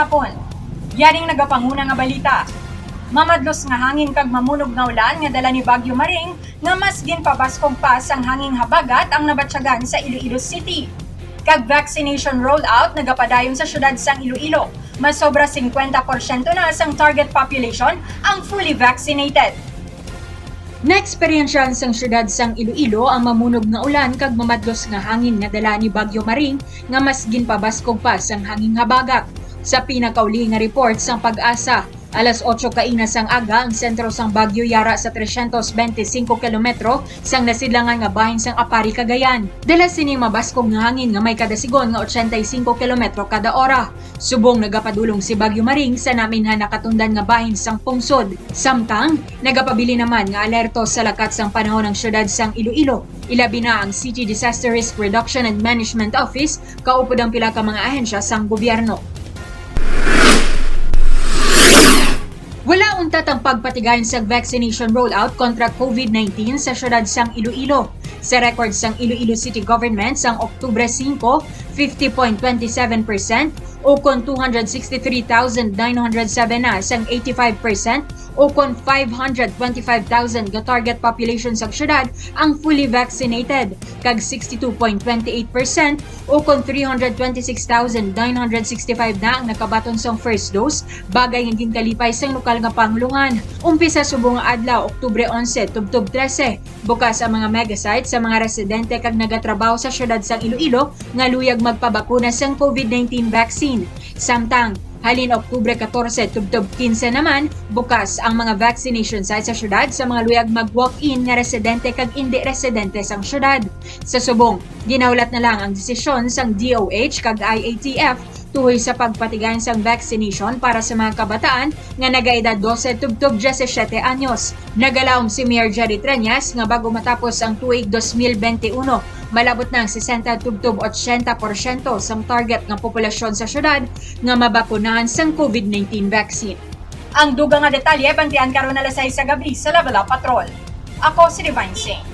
hapon. Yaring nagapanguna nga balita. Mamadlos nga hangin kag mamunog nga ulan nga dala ni Bagyo Maring nga mas ginpabaskog pa sang hanging habagat ang nabatsyagan sa Iloilo City. Kag vaccination rollout nagapadayon sa syudad sang Iloilo. Mas sobra 50% na sang target population ang fully vaccinated. Naeksperyensyahan sang syudad sang Iloilo ang mamunog nga ulan kag mamadlos nga hangin nga dala ni Bagyo Maring nga mas ginpabaskog pa sang hanging habagat. Sa pinakauli nga report sang Pag-asa, alas 8 kaina sang aga ang sentro sang Bagyo yara sa 325 kilometro sang nasidlangan nga bahin sang Apari, Cagayan. Dala sining mabaskog nga hangin nga may kadasigon nga 85 kilometro kada ora. Subong nagapadulong si Bagyo Maring sa naminhan nakatundan nga bahin sang pungsod. Samtang, nagapabili naman nga alerto sa lakat sang panahon ng syudad sang Iloilo. Ilabi na ang City Disaster Risk Reduction and Management Office, kaupod ang pila ka mga ahensya sang gobyerno. Wala untat ang pagpatigayon sa vaccination rollout kontra COVID-19 sa syudad sang Iloilo. Sa record sang Iloilo City Government sang Oktubre 5, 50.27% o kon 263,907 na sang 85% o kon 525,000 ga target population sa syudad ang fully vaccinated kag 62.28% o kon 326,965 na ang nakabaton sang first dose bagay nga ginkalipay sang lokal nga pangulungan. Umpisa subong nga adlaw Oktubre 11 tubtob 13 bukas ang mga megasites sa mga residente kag nagatrabaho sa syudad sang Iloilo nga luyag magpabakuna sang COVID-19 vaccine. Samtang halin Oktubre 14 tubtob 15 naman, bukas ang mga vaccination sites sa syudad sa mga luyag mag-walk-in nga residente kag hindi residente sang syudad. Sa subong, ginaulat na lang ang desisyon sang DOH kag IATF tuhoy sa pagpatigayon sang vaccination para sa mga kabataan nga nagaedad 12 tubtob 17 anyos. Nagalaom si Mayor Jerry Treñas nga bago matapos ang tuig 2021, malabot na ang 60 tubtob 80% sang target ng populasyon sa syudad nga mabakunahan sang COVID-19 vaccine. Ang dugang nga detalye bantian karon alas 6 sa gabi sa Lavela Patrol. Ako si Divine Singh.